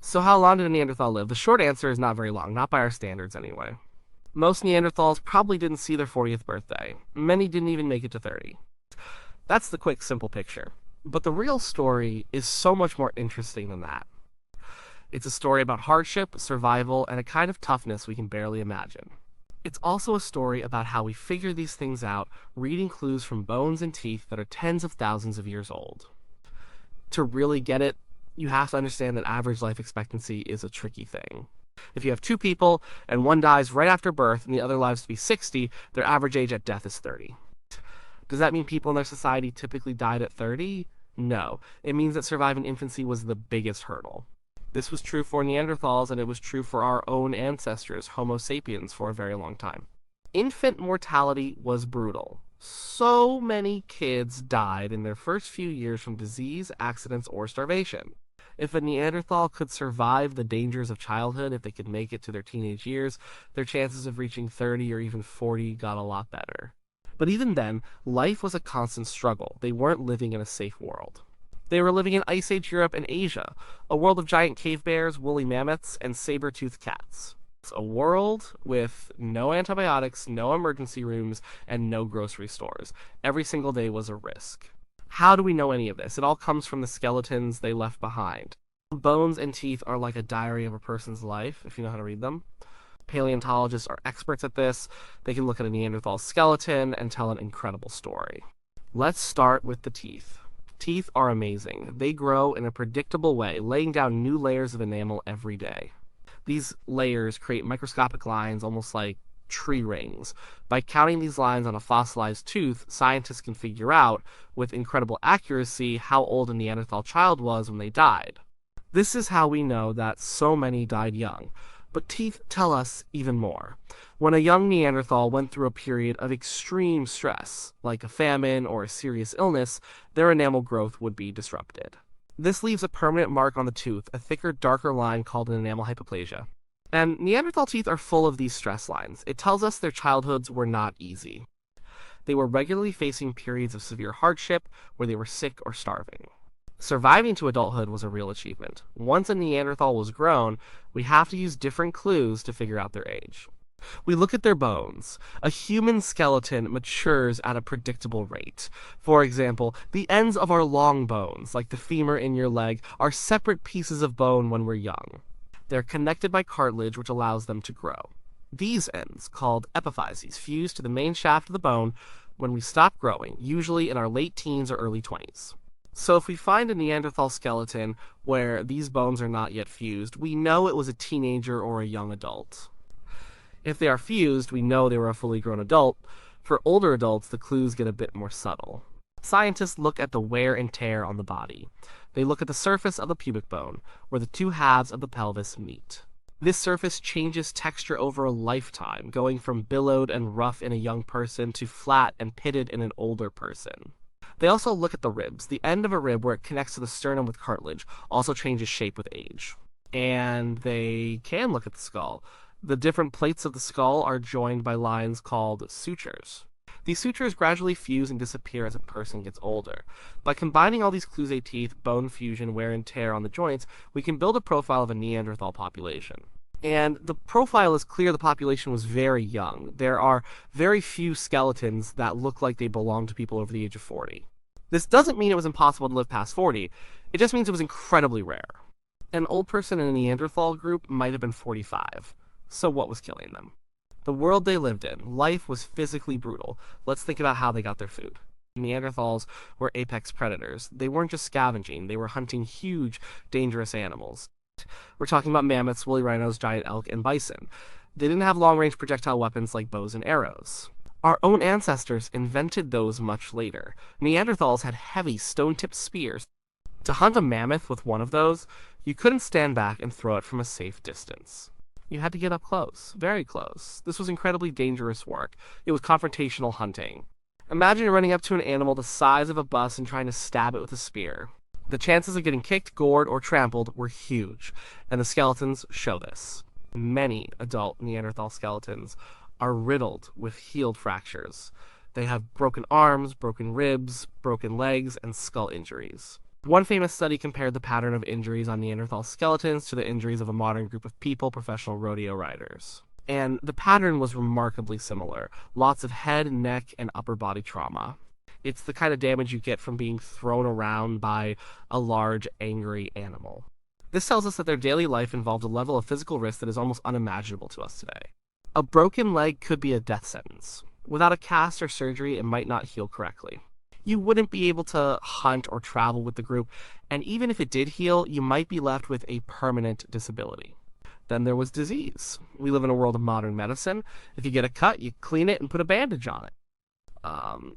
So how long did a Neanderthal live? The short answer is not very long, not by our standards anyway. Most Neanderthals probably didn't see their 40th birthday. Many didn't even make it to 30. That's the quick, simple picture. But the real story is so much more interesting than that. It's a story about hardship, survival, and a kind of toughness we can barely imagine. It's also a story about how we figure these things out, reading clues from bones and teeth that are tens of thousands of years old. To really get it, you have to understand that average life expectancy is a tricky thing. If you have two people and one dies right after birth and the other lives to be 60, their average age at death is 30. Does that mean people in their society typically died at 30? No. It means that surviving infancy was the biggest hurdle. This was true for Neanderthals, and it was true for our own ancestors, Homo sapiens, for a very long time. Infant mortality was brutal. So many kids died in their first few years from disease, accidents, or starvation. If a Neanderthal could survive the dangers of childhood, if they could make it to their teenage years, their chances of reaching 30 or even 40 got a lot better. But even then, life was a constant struggle. They weren't living in a safe world. They were living in Ice Age Europe and Asia, a world of giant cave bears, woolly mammoths, and saber-toothed cats. It's a world with no antibiotics, no emergency rooms, and no grocery stores. Every single day was a risk. How do we know any of this? It all comes from the skeletons they left behind. Bones and teeth are like a diary of a person's life, if you know how to read them. Paleontologists are experts at this. They can look at a Neanderthal skeleton and tell an incredible story. Let's start with the teeth. Teeth are amazing. They grow in a predictable way, laying down new layers of enamel every day. These layers create microscopic lines almost like tree rings. By counting these lines on a fossilized tooth, scientists can figure out, with incredible accuracy, how old a Neanderthal child was when they died. This is how we know that so many died young. But teeth tell us even more. When a young Neanderthal went through a period of extreme stress, like a famine or a serious illness, their enamel growth would be disrupted. This leaves a permanent mark on the tooth, a thicker, darker line called an enamel hypoplasia. And Neanderthal teeth are full of these stress lines. It tells us their childhoods were not easy. They were regularly facing periods of severe hardship where they were sick or starving. Surviving to adulthood was a real achievement. Once a Neanderthal was grown, we have to use different clues to figure out their age. We look at their bones. A human skeleton matures at a predictable rate. For example, the ends of our long bones, like the femur in your leg, are separate pieces of bone when we're young. They're connected by cartilage, which allows them to grow. These ends, called epiphyses, fuse to the main shaft of the bone when we stop growing, usually in our late teens or early 20s. So if we find a Neanderthal skeleton where these bones are not yet fused, we know it was a teenager or a young adult. If they are fused, we know they were a fully grown adult. For older adults, the clues get a bit more subtle. Scientists look at the wear and tear on the body. They look at the surface of the pubic bone, where the two halves of the pelvis meet. This surface changes texture over a lifetime, going from billowed and rough in a young person to flat and pitted in an older person. They also look at the ribs. The end of a rib where it connects to the sternum with cartilage also changes shape with age. And they can look at the skull. The different plates of the skull are joined by lines called sutures. These sutures gradually fuse and disappear as a person gets older. By combining all these clues of teeth, bone fusion, wear and tear on the joints, we can build a profile of a Neanderthal population. And the profile is clear the population was very young. There are very few skeletons that look like they belong to people over the age of 40. This doesn't mean it was impossible to live past 40. It just means it was incredibly rare. An old person in a Neanderthal group might have been 45. So what was killing them? The world they lived in. Life was physically brutal. Let's think about how they got their food. Neanderthals were apex predators. They weren't just scavenging, they were hunting huge, dangerous animals. We're talking about mammoths, woolly rhinos, giant elk, and bison. They didn't have long-range projectile weapons like bows and arrows. Our own ancestors invented those much later. Neanderthals had heavy, stone-tipped spears. To hunt a mammoth with one of those, you couldn't stand back and throw it from a safe distance. You had to get up close, very close. This was incredibly dangerous work. It was confrontational hunting. Imagine running up to an animal the size of a bus and trying to stab it with a spear. The chances of getting kicked, gored, or trampled were huge, and the skeletons show this. Many adult Neanderthal skeletons are riddled with healed fractures. They have broken arms, broken ribs, broken legs, and skull injuries. One famous study compared the pattern of injuries on Neanderthal skeletons to the injuries of a modern group of people, professional rodeo riders. And the pattern was remarkably similar. Lots of head, neck, and upper body trauma. It's the kind of damage you get from being thrown around by a large, angry animal. This tells us that their daily life involved a level of physical risk that is almost unimaginable to us today. A broken leg could be a death sentence. Without a cast or surgery, it might not heal correctly. You wouldn't be able to hunt or travel with the group, and even if it did heal, you might be left with a permanent disability. Then there was disease. We live in a world of modern medicine. If you get a cut, you clean it and put a bandage on it.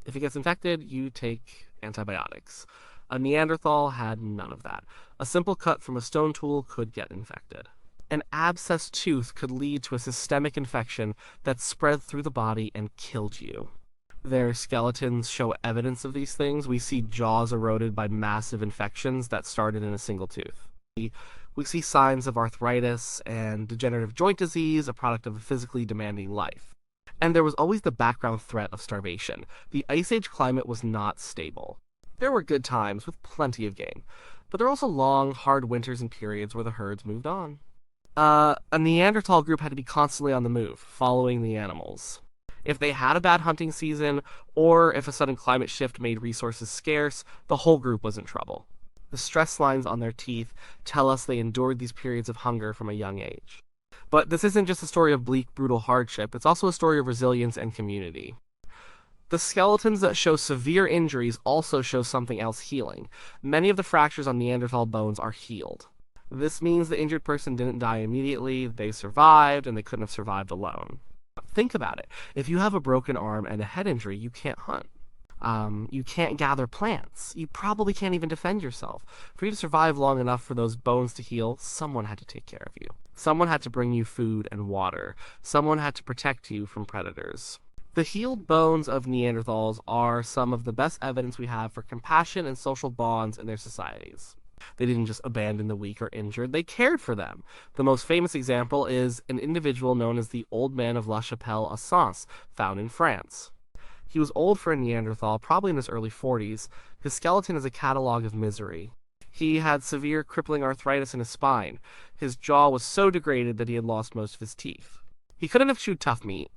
If it gets infected, you take antibiotics. A Neanderthal had none of that. A simple cut from a stone tool could get infected. An abscessed tooth could lead to a systemic infection that spread through the body and killed you. Their skeletons show evidence of these things. We see jaws eroded by massive infections that started in a single tooth. We see signs of arthritis and degenerative joint disease, a product of a physically demanding life. And there was always the background threat of starvation. The Ice Age climate was not stable. There were good times with plenty of game, but there were also long, hard winters and periods where the herds moved on. A Neanderthal group had to be constantly on the move, following the animals. If they had a bad hunting season, or if a sudden climate shift made resources scarce, the whole group was in trouble. The stress lines on their teeth tell us they endured these periods of hunger from a young age. But this isn't just a story of bleak, brutal hardship, it's also a story of resilience and community. The skeletons that show severe injuries also show something else healing. Many of the fractures on Neanderthal bones are healed. This means the injured person didn't die immediately, they survived, and they couldn't have survived alone. Think about it. If you have a broken arm and a head injury, you can't hunt. You can't gather plants. You probably can't even defend yourself. For you to survive long enough for those bones to heal, someone had to take care of you. Someone had to bring you food and water. Someone had to protect you from predators. The healed bones of Neanderthals are some of the best evidence we have for compassion and social bonds in their societies. They didn't just abandon the weak or injured, they cared for them. The most famous example is an individual known as the Old Man of La Chapelle-Assens, found in France. He was old for a Neanderthal, probably in his early 40s. His skeleton is a catalog of misery. He had severe crippling arthritis in his spine. His jaw was so degraded that he had lost most of his teeth. He couldn't have chewed tough meat.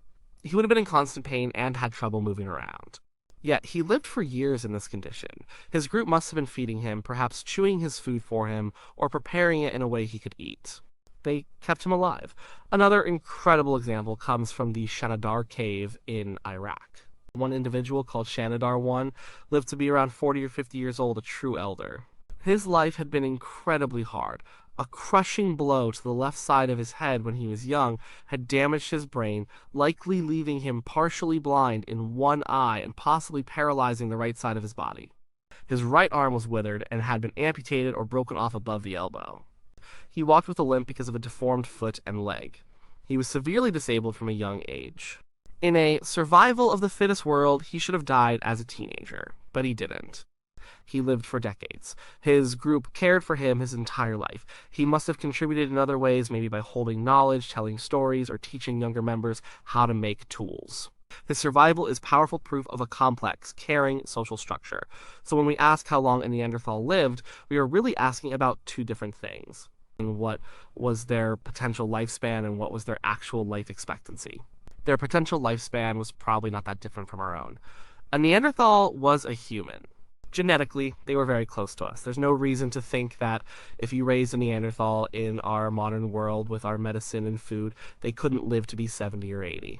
He would have been in constant pain and had trouble moving around. Yet he lived for years in this condition. His group must have been feeding him, perhaps chewing his food for him, or preparing it in a way he could eat. They kept him alive. Another incredible example comes from the Shanidar cave in Iraq. One individual called Shanidar I lived to be around 40 or 50 years old, a true elder. His life had been incredibly hard. A crushing blow to the left side of his head when he was young had damaged his brain, likely leaving him partially blind in one eye and possibly paralyzing the right side of his body. His right arm was withered and had been amputated or broken off above the elbow. He walked with a limp because of a deformed foot and leg. He was severely disabled from a young age. In a survival of the fittest world, he should have died as a teenager, but he didn't. He lived for decades. His group cared for him his entire life. He must have contributed in other ways, maybe by holding knowledge, telling stories, or teaching younger members how to make tools. His survival is powerful proof of a complex, caring social structure. So when we ask how long a Neanderthal lived, we are really asking about two different things. What was their potential lifespan and what was their actual life expectancy? Their potential lifespan was probably not that different from our own. A Neanderthal was a human. Genetically, they were very close to us. There's no reason to think that if you raised a Neanderthal in our modern world with our medicine and food, they couldn't live to be 70 or 80.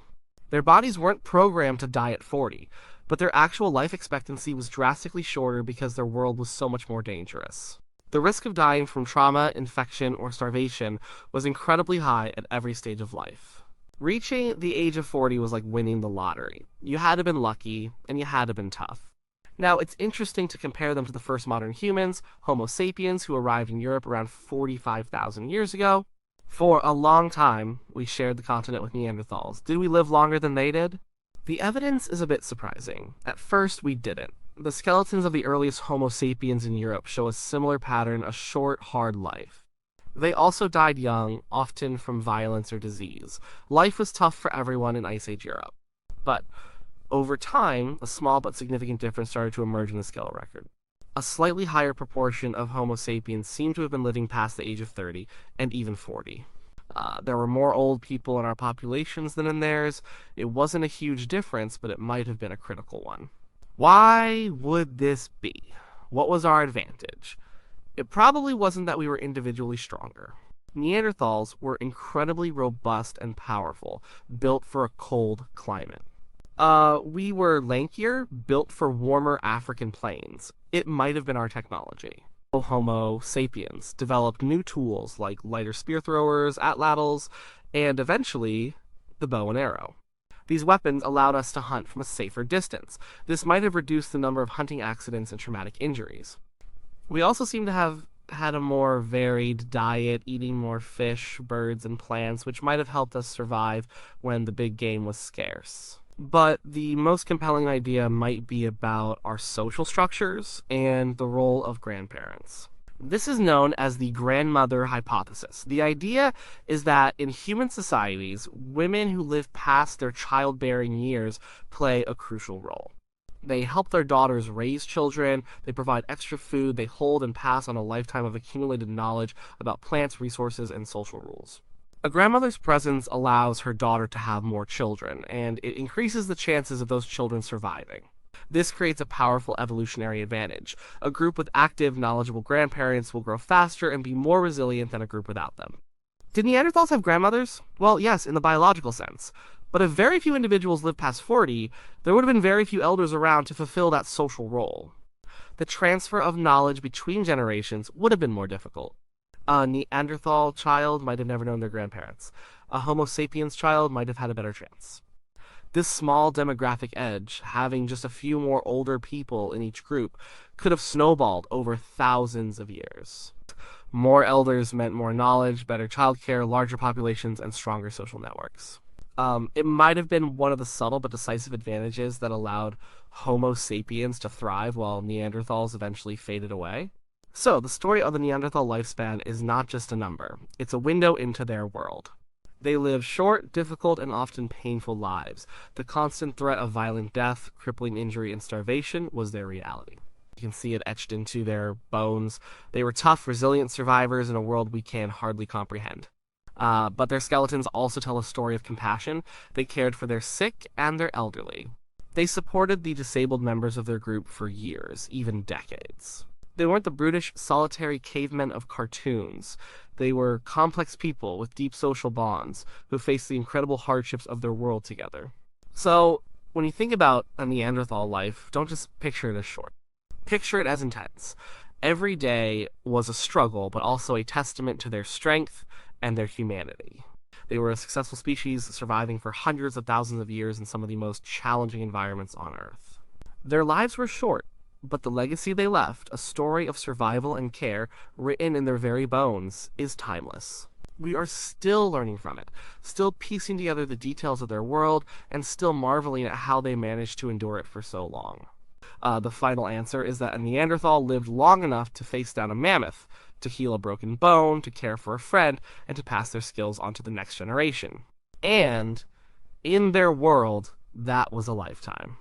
Their bodies weren't programmed to die at 40, but their actual life expectancy was drastically shorter because their world was so much more dangerous. The risk of dying from trauma, infection, or starvation was incredibly high at every stage of life. Reaching the age of 40 was like winning the lottery. You had to have been lucky, and you had to have been tough. Now, it's interesting to compare them to the first modern humans, Homo sapiens, who arrived in Europe around 45,000 years ago. For a long time, we shared the continent with Neanderthals. Did we live longer than they did? The evidence is a bit surprising. At first, we didn't. The skeletons of the earliest Homo sapiens in Europe show a similar pattern, a short, hard life. They also died young, often from violence or disease. Life was tough for everyone in Ice Age Europe. But over time, a small but significant difference started to emerge in the skeletal record. A slightly higher proportion of Homo sapiens seem to have been living past the age of 30 and even 40. There were more old people in our populations than in theirs. It wasn't a huge difference, but it might have been a critical one. Why would this be? What was our advantage? It probably wasn't that we were individually stronger. Neanderthals were incredibly robust and powerful, built for a cold climate. We were lankier, built for warmer African plains. It might have been our technology. Homo sapiens developed new tools like lighter spear throwers, atlatls, and eventually the bow and arrow. These weapons allowed us to hunt from a safer distance. This might have reduced the number of hunting accidents and traumatic injuries. We also seem to have had a more varied diet, eating more fish, birds, and plants, which might have helped us survive when the big game was scarce. But the most compelling idea might be about our social structures and the role of grandparents. This is known as the grandmother hypothesis. The idea is that in human societies, women who live past their childbearing years play a crucial role. They help their daughters raise children, they provide extra food, they hold and pass on a lifetime of accumulated knowledge about plants, resources, and social rules. A grandmother's presence allows her daughter to have more children, and it increases the chances of those children surviving. This creates a powerful evolutionary advantage. A group with active, knowledgeable grandparents will grow faster and be more resilient than a group without them. Did Neanderthals have grandmothers? Well, yes, in the biological sense. But if very few individuals lived past 40, there would have been very few elders around to fulfill that social role. The transfer of knowledge between generations would have been more difficult. A Neanderthal child might have never known their grandparents. A Homo sapiens child might have had a better chance. This small demographic edge, having just a few more older people in each group, could have snowballed over thousands of years. More elders meant more knowledge, better childcare, larger populations, and stronger social networks. It might have been one of the subtle but decisive advantages that allowed Homo sapiens to thrive while Neanderthals eventually faded away. So, the story of the Neanderthal lifespan is not just a number, it's a window into their world. They lived short, difficult, and often painful lives. The constant threat of violent death, crippling injury, and starvation was their reality. You can see it etched into their bones. They were tough, resilient survivors in a world we can hardly comprehend. But their skeletons also tell a story of compassion. They cared for their sick and their elderly. They supported the disabled members of their group for years, even decades. They weren't the brutish, solitary cavemen of cartoons. They were complex people with deep social bonds who faced the incredible hardships of their world together. So, when you think about a Neanderthal life, don't just picture it as short. Picture it as intense. Every day was a struggle, but also a testament to their strength and their humanity. They were a successful species surviving for hundreds of thousands of years in some of the most challenging environments on Earth. Their lives were short, but the legacy they left, a story of survival and care written in their very bones, is timeless. We are still learning from it, still piecing together the details of their world, and still marveling at how they managed to endure it for so long. The final answer is that a Neanderthal lived long enough to face down a mammoth, to heal a broken bone, to care for a friend, and to pass their skills on to the next generation. And, in their world, that was a lifetime.